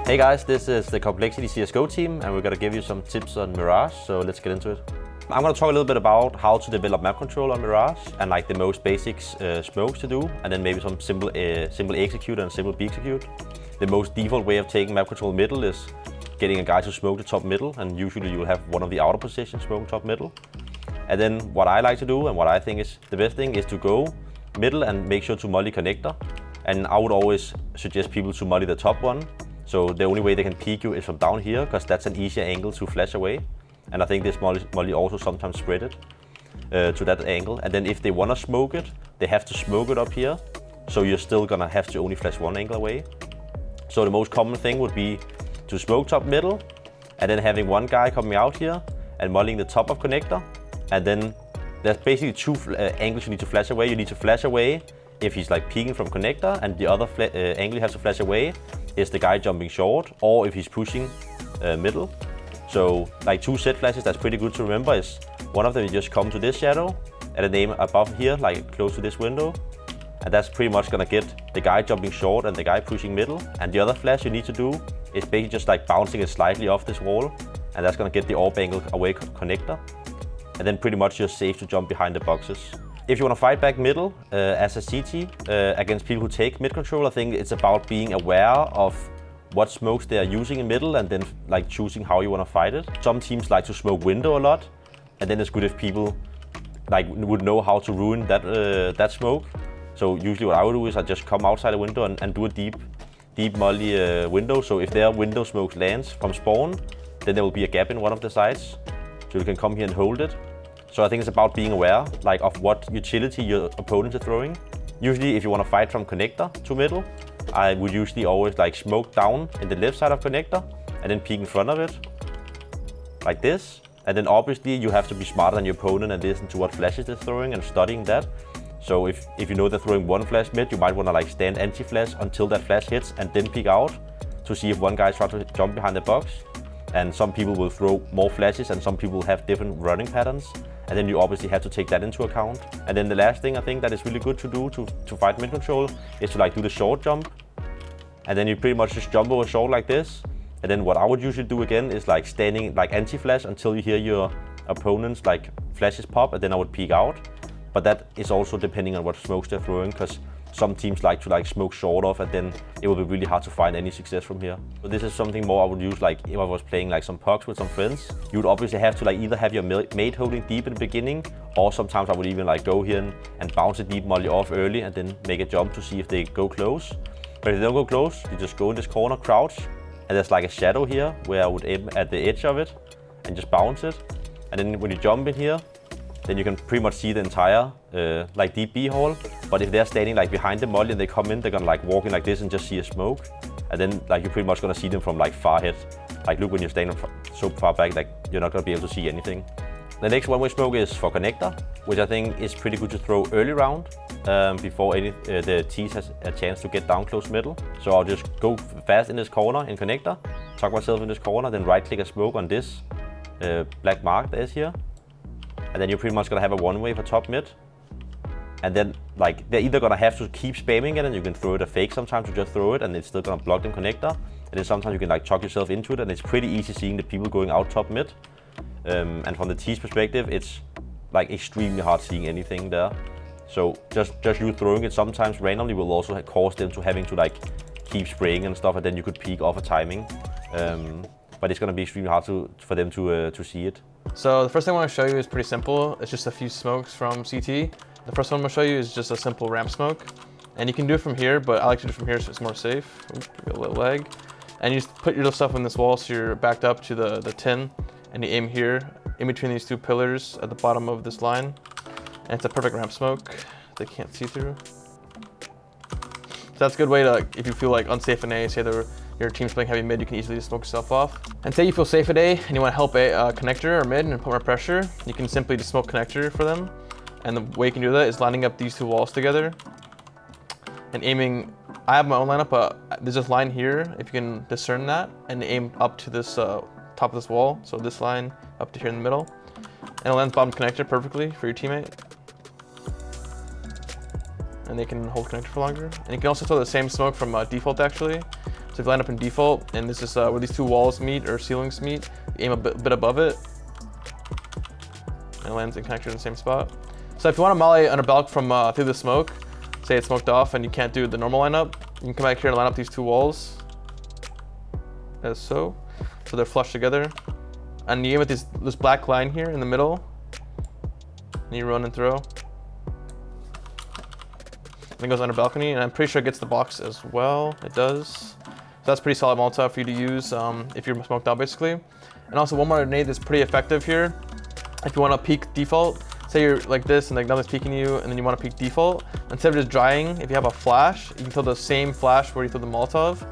Hey guys, this is the Complexity CSGO team and we're going to give you some tips on Mirage, so let's get into it. I'm going to talk a little bit about how to develop map control on Mirage and like the most basic smokes to do, and then maybe some simple execute and simple B execute. The most default way of taking map control middle is getting a guy to smoke the top middle, and usually you will have one of the outer positions smoking top middle. And then what I like to do and what I think is the best thing is to go middle and make sure to molly connector. And I would always suggest people to molly the top one. So the only way they can peek you is from down here, because that's an easier angle to flash away. And I think this molly also sometimes spread it to that angle. And then if they want to smoke it, they have to smoke it up here. So you're still gonna have to only flash one angle away. So the most common thing would be to smoke top middle, and then having one guy coming out here and mollying the top of connector. And then there's basically two angles you need to flash away. You need to flash away if he's like peeking from connector, and the other angle you have to flash away is the guy jumping short, or if he's pushing middle. So like two set flashes that's pretty good to remember is one of them you just come to this shadow and then aim above here, like close to this window. And that's pretty much gonna get the guy jumping short and the guy pushing middle. And the other flash you need to do is basically just like bouncing it slightly off this wall, and that's gonna get the orb angle away connector. And then pretty much you're safe to jump behind the boxes. If you want to fight back middle as a CT against people who take mid control, I think it's about being aware of what smokes they are using in middle and then like choosing how you want to fight it. Some teams like to smoke window a lot, and then it's good if people like would know how to ruin that smoke. So usually what I would do is I just come outside the window and do a deep molly window. So if their window smoke lands from spawn, then there will be a gap in one of the sides. So you can come here and hold it. So I think it's about being aware like of what utility your opponents are throwing. Usually if you want to fight from connector to middle, I would usually always like smoke down in the left side of connector and then peek in front of it, like this. And then obviously you have to be smarter than your opponent and listen to what flashes they're throwing and studying that. So if you know they're throwing one flash mid, you might want to like stand anti-flash until that flash hits and then peek out to see if one guy tries to jump behind the box. And some people will throw more flashes and some people have different running patterns. And then you obviously have to take that into account. And then the last thing I think that is really good to do to fight mid control is to like do the short jump. And then you pretty much just jump over short like this. And then what I would usually do again is like standing like anti-flash until you hear your opponent's like flashes pop, and then I would peek out. But that is also depending on what smokes they're throwing, because some teams like to like smoke short off, and then it will be really hard to find any success from here. So this is something more I would use like if I was playing like some pucks with some friends. You would obviously have to like either have your mate holding deep in the beginning, or sometimes I would even like go here and bounce a deep molly off early and then make a jump to see if they go close. But if they don't go close, you just go in this corner, crouch, and there's like a shadow here where I would aim at the edge of it and just bounce it. And then when you jump in here, then you can pretty much see the entire like deep B hole. But if they're standing like behind the molly and they come in, they're gonna like walk in like this and just see a smoke. And then like you're pretty much gonna see them from like far ahead. Like look, when you're standing so far back, like you're not gonna be able to see anything. The next one-way smoke is for connector, which I think is pretty good to throw early round before the tease has a chance to get down close middle. So I'll just go fast in this corner in connector, tuck myself in this corner, then right click a smoke on this black mark that is here. And then you're pretty much gonna have a one-way for top mid. And then like they're either gonna have to keep spamming it, and you can throw it a fake sometimes, you just throw it and it's still gonna block them connector. And then sometimes you can like chuck yourself into it, and it's pretty easy seeing the people going out top mid. And from the tease perspective, it's like extremely hard seeing anything there. So just you throwing it sometimes randomly will also cause them to having to like keep spraying and stuff, and then you could peek off a timing. But it's gonna be extremely hard for them to see it. So the first thing I want to show you is pretty simple. It's just a few smokes from CT. The first one I'm gonna show you is just a simple ramp smoke. And you can do it from here, but I like to do it from here so it's more safe. Oops, a little lag. And you just put your stuff on this wall so you're backed up to the tin, and you aim here in between these two pillars at the bottom of this line. And it's a perfect ramp smoke they can't see through. So that's a good way to, like, if you feel like unsafe in A, say your team's playing heavy mid, you can easily just smoke yourself off. And say you feel safe at A and you want to help a connector or mid and put more pressure, you can simply just smoke connector for them. And the way you can do that is lining up these two walls together and aiming. I have my own lineup, but there's this line here, if you can discern that, and aim up to this top of this wall. So this line up to here in the middle. And it lands bottom connector perfectly for your teammate. And they can hold connector for longer. And you can also throw the same smoke from default actually, So if you line up in default, and this is where these two walls meet or ceilings meet, you aim a bit above it, and it lands in connector in the same spot. So if you want to molly on a balk from through the smoke, say it's smoked off and you can't do the normal lineup, you can come back here and line up these two walls, as so. So they're flush together. And you aim at this black line here in the middle, and you run and throw. Then goes under balcony, and I'm pretty sure it gets the box as well. It does. So that's pretty solid Molotov for you to use if you're smoked out, basically. And also one more grenade that's pretty effective here. If you want to peek default, say you're like this and like nothing's peeking you, and then you want to peek default, instead of just drying, if you have a flash, you can throw the same flash where you throw the Molotov,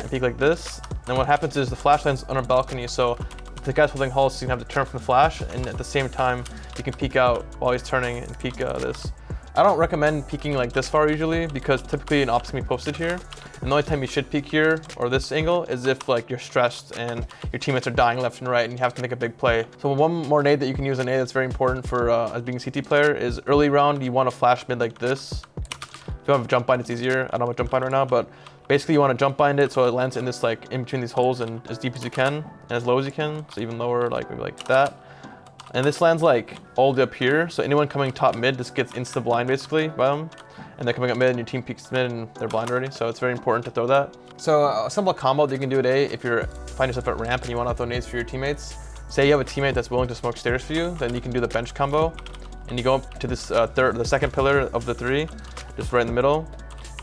and peek like this. And what happens is the flash lands under balcony, so the guy's holding hull, so you can have to turn from the flash, and at the same time, you can peek out while he's turning and peek this. I don't recommend peeking like this far usually, because typically an op's gonna be posted here. And the only time you should peek here, or this angle, is if like you're stressed and your teammates are dying left and right and you have to make a big play. So one more nade that you can use, a nade that's very important for as being a CT player, is early round, you want to flash mid like this. If you have a jump bind, it's easier. I don't have a jump bind right now, but basically you want to jump bind it so it lands in this like in between these holes and as deep as you can and as low as you can. So even lower, like maybe like that. And this lands like all the way up here. So anyone coming top mid just gets insta blind basically by them. And they're coming up mid and your team peeks mid and they're blind already. So it's very important to throw that. So a simple combo that you can do today if you're find yourself at ramp and you want to throw nades for your teammates. Say you have a teammate that's willing to smoke stairs for you, then you can do the bench combo. And you go up to this the second pillar of the three, just right in the middle.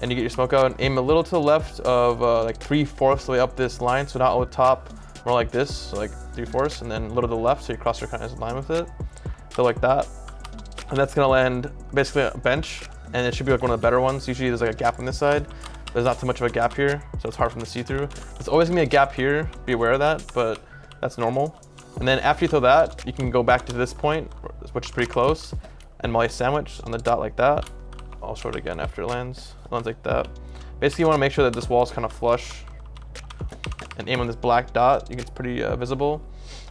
And you get your smoke out and aim a little to the left of like 3/4 the way up this line. So not all the top, more like this, so like 3/4, and then a little to the left, so your crosshair kind of is in line with it. So like that. And that's gonna land basically a bench, and it should be like one of the better ones. Usually there's like a gap on this side. There's not too much of a gap here, so it's hard for them to see through. There's always gonna be a gap here, be aware of that, but that's normal. And then after you throw that, you can go back to this point, which is pretty close, and molly sandwich on the dot like that. I'll show it again after it lands. It lands like that. Basically, you want to make sure that this wall is kind of flush, and aim on this black dot. It's pretty visible.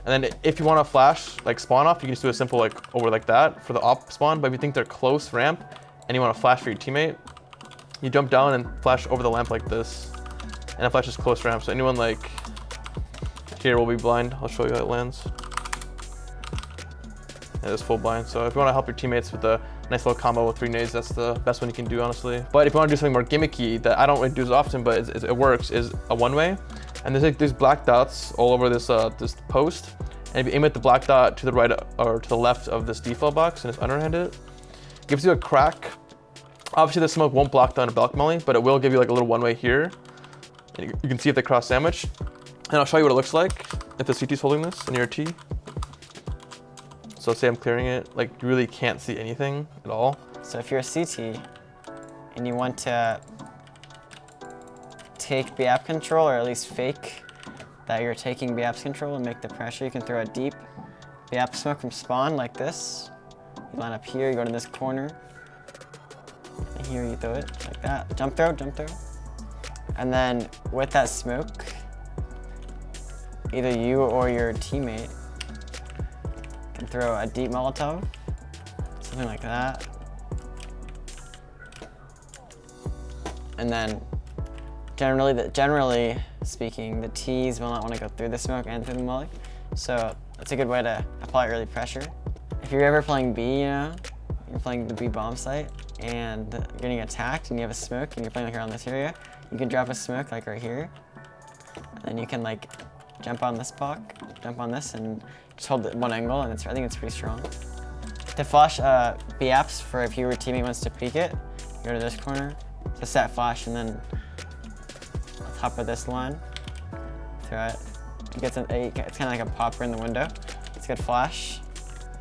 And then if you want to flash like spawn off, you can just do a simple like over like that for the op spawn. But if you think they're close ramp and you want to flash for your teammate, you jump down and flash over the lamp like this, and it flashes close ramp. So anyone like here will be blind. I'll show you how it lands. It is full blind. So if you want to help your teammates with a nice little combo with 3 nades, that's the best one you can do, honestly. But if you want to do something more gimmicky that I don't really do as often, but it works, is a one-way. And there's like these black dots all over this this post. And if you aim at the black dot to the right or to the left of this default box and just underhand it, gives you a crack. Obviously the smoke won't block down a balk molly, but it will give you like a little one-way here. And you can see if they cross sandwich. And I'll show you what it looks like if the CT's holding this and you're a T. So say I'm clearing it, like you really can't see anything at all. So if you're a CT and you want to take BAP control, or at least fake that you're taking BAP's control and make the pressure, you can throw a deep BAP smoke from spawn like this. You line up here, you go to this corner, and here you throw it like that. Jump throw, jump throw. And then with that smoke, either you or your teammate can throw a deep Molotov, something like that. And then generally speaking, the T's will not want to go through the smoke and through the molly. So that's a good way to apply early pressure. If you're ever playing B, you know, you're playing the B bomb site and you're getting attacked and you have a smoke and you're playing like around this area, you can drop a smoke like right here. And then you can like jump on this block, jump on this, and just hold it one angle, and I think it's pretty strong. To flash BAPs for if your teammate wants to peek it, you go to this corner, just set flash, and then on top of this line, throw it. It's kind of like a popper in the window. It's a good flash.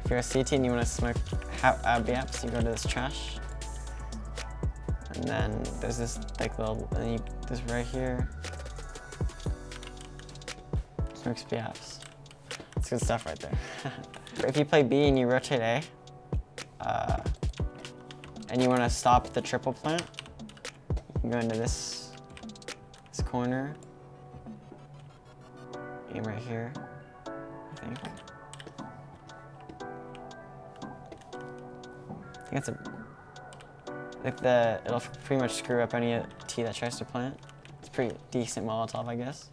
If you're a CT and you want to smoke BAPs, you go to this trash. And then there's this like little, and this right here. Smokes BAPs. It's good stuff right there. If you play B and you rotate A, and you want to stop the triple plant, you can go into this corner, aim right here, I think. It'll pretty much screw up any T that tries to plant. It's a pretty decent Molotov, I guess.